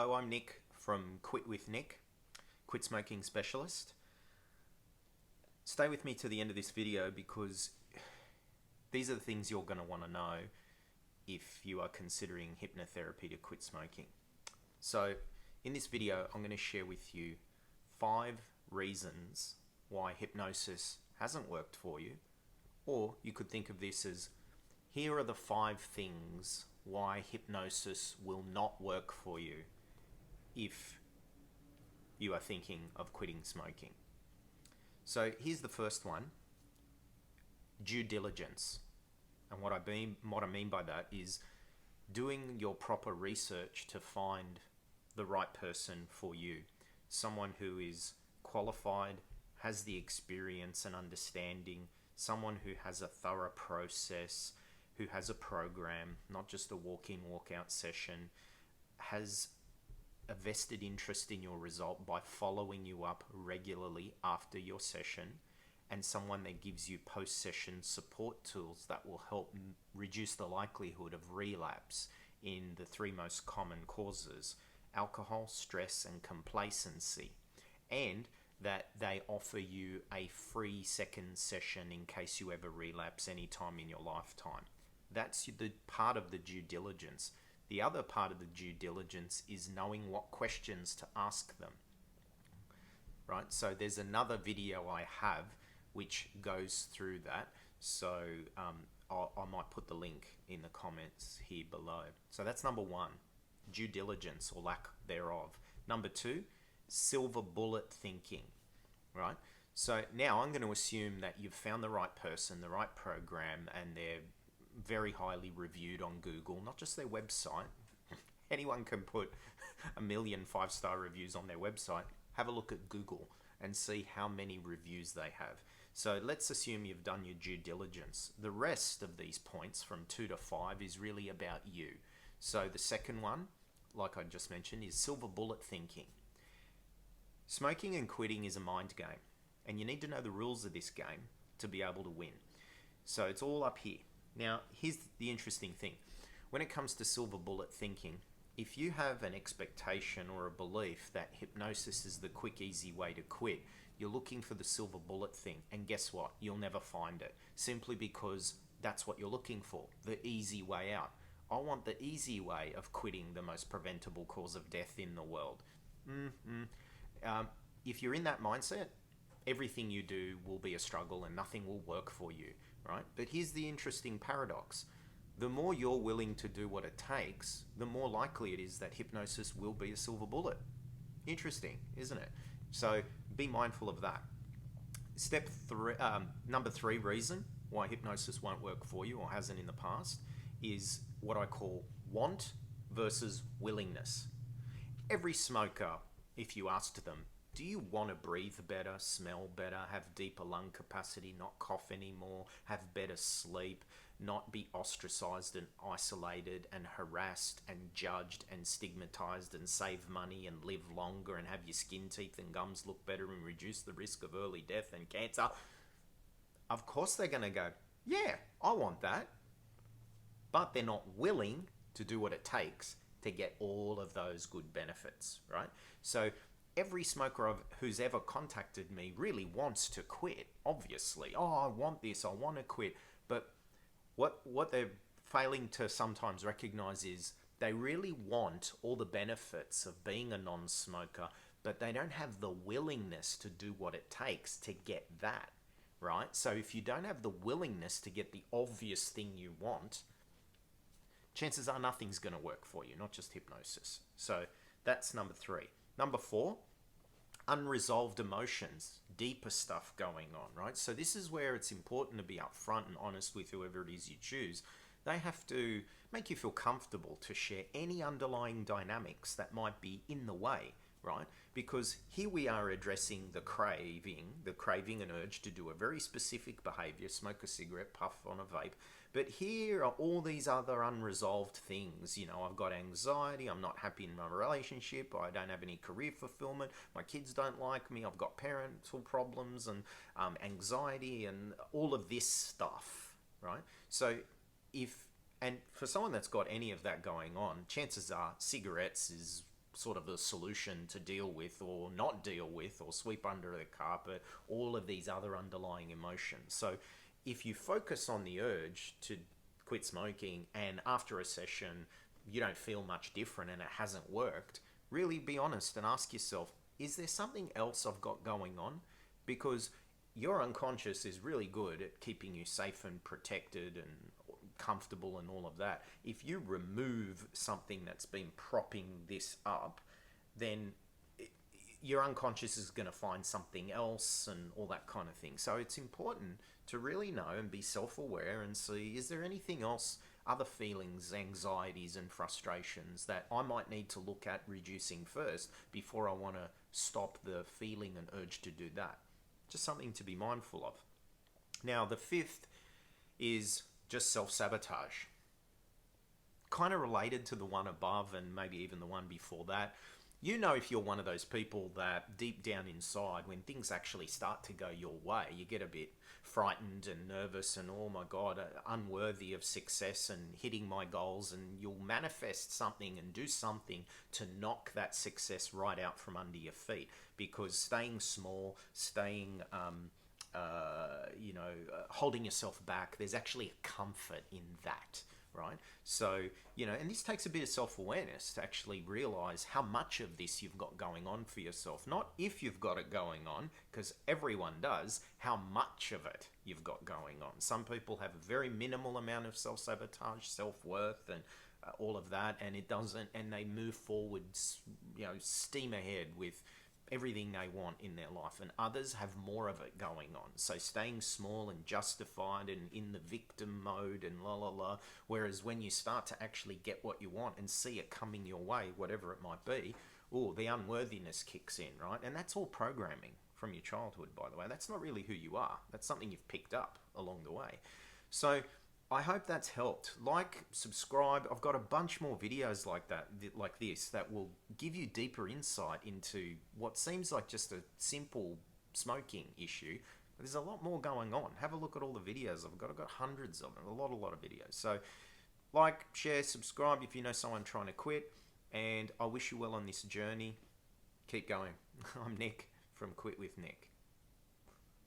Hello, I'm Nick from Quit with Nick, quit smoking specialist. Stay with me to the end of this video because these are the things you're going to want to know if you are considering hypnotherapy to quit smoking. So in this video, I'm going to share with you 5 reasons why hypnosis hasn't worked for you, or you could think of this as here are the 5 things why hypnosis will not work for you if you are thinking of quitting smoking. So here's the first one: due diligence. And what I mean by that is doing your proper research to find the right person for you, someone who is qualified, has the experience and understanding, someone who has a thorough process, who has a program, not just a walk-in, walk-out session, has a vested interest in your result by following you up regularly after your session, and someone that gives you post-session support tools that will help reduce the likelihood of relapse in the 3 most common causes: alcohol, stress, and complacency, and that they offer you a free second session in case you ever relapse anytime in your lifetime. That's the part of the due diligence. The other part of the due diligence is knowing what questions to ask them, right? So there's another video I have which goes through that. So I might put the link in the comments here below. So that's number 1, due diligence or lack thereof. Number 2, silver bullet thinking, right? So now I'm going to assume that you've found the right person, the right program, and they're very highly reviewed on Google, not just their website. Anyone can put a million 5-star reviews on their website. Have a look at Google and see how many reviews they have. So let's assume you've done your due diligence. The rest of these points from 2 to 5 is really about you. So the second one, like I just mentioned, is silver bullet thinking. Smoking and quitting is a mind game, and you need to know the rules of this game to be able to win. So it's all up here. Now, here's the interesting thing. When it comes to silver bullet thinking, if you have an expectation or a belief that hypnosis is the quick, easy way to quit, you're looking for the silver bullet thing, and guess what? You'll never find it, simply because that's what you're looking for, the easy way out. I want the easy way of quitting the most preventable cause of death in the world. If you're in that mindset, everything you do will be a struggle and nothing will work for you, right? But here's the interesting paradox. The more you're willing to do what it takes, the more likely it is that hypnosis will be a silver bullet. Interesting, isn't it? So be mindful of that. Number 3 reason why hypnosis won't work for you or hasn't in the past is what I call want versus willingness. Every smoker, if you asked them, do you want to breathe better, smell better, have deeper lung capacity, not cough anymore, have better sleep, not be ostracized and isolated and harassed and judged and stigmatized, and save money and live longer and have your skin, teeth and gums look better and reduce the risk of early death and cancer? Of course they're going to go, yeah, I want that. But they're not willing to do what it takes to get all of those good benefits, right? So every smoker who's ever contacted me really wants to quit, obviously. Oh, I want this, I want to quit. But what they're failing to sometimes recognize is they really want all the benefits of being a non-smoker, but they don't have the willingness to do what it takes to get that, right? So if you don't have the willingness to get the obvious thing you want, chances are nothing's going to work for you, not just hypnosis. So that's number 3. Number 4, unresolved emotions, deeper stuff going on, right? So this is where it's important to be upfront and honest with whoever it is you choose. They have to make you feel comfortable to share any underlying dynamics that might be in the way, right? Because here we are addressing the craving and urge to do a very specific behavior, smoke a cigarette, puff on a vape. But here are all these other unresolved things. You know, I've got anxiety, I'm not happy in my relationship, I don't have any career fulfillment, my kids don't like me, I've got parental problems and anxiety and all of this stuff, right? So and for someone that's got any of that going on, chances are cigarettes is sort of a solution to deal with or not deal with or sweep under the carpet all of these other underlying emotions. So if you focus on the urge to quit smoking and after a session you don't feel much different and it hasn't worked, really be honest and ask yourself, is there something else I've got going on? Because your unconscious is really good at keeping you safe and protected and comfortable and all of that. If you remove something that's been propping this up, then your unconscious is going to find something else and all that kind of thing. So it's important to really know and be self-aware and see, is there anything else, other feelings, anxieties and frustrations that I might need to look at reducing first before I want to stop the feeling and urge to do that. Just something to be mindful of. Now, the fifth is just self-sabotage. Kind of related to the one above and maybe even the one before that. You know, if you're one of those people that deep down inside, when things actually start to go your way, you get a bit frightened and nervous and, oh my God, unworthy of success and hitting my goals, and you'll manifest something and do something to knock that success right out from under your feet, because staying small, staying holding yourself back, there's actually a comfort in that, right? So, and this takes a bit of self-awareness to actually realize how much of this you've got going on for yourself. Not if you've got it going on, because everyone does, how much of it you've got going on. Some people have a very minimal amount of self-sabotage, self-worth, and all of that, and it doesn't, and they move forwards, steam ahead with everything they want in their life, and others have more of it going on. So staying small and justified and in the victim mode and la la la, whereas when you start to actually get what you want and see it coming your way, whatever it might be, the unworthiness kicks in, right? And that's all programming from your childhood, by the way. That's not really who you are. That's something you've picked up along the way. So I hope that's helped. Like, subscribe. I've got a bunch more videos like this, that will give you deeper insight into what seems like just a simple smoking issue. But there's a lot more going on. Have a look at all the videos I've got hundreds of them, a lot of videos. So like, share, subscribe if you know someone trying to quit, and I wish you well on this journey. Keep going. I'm Nick from Quit with Nick.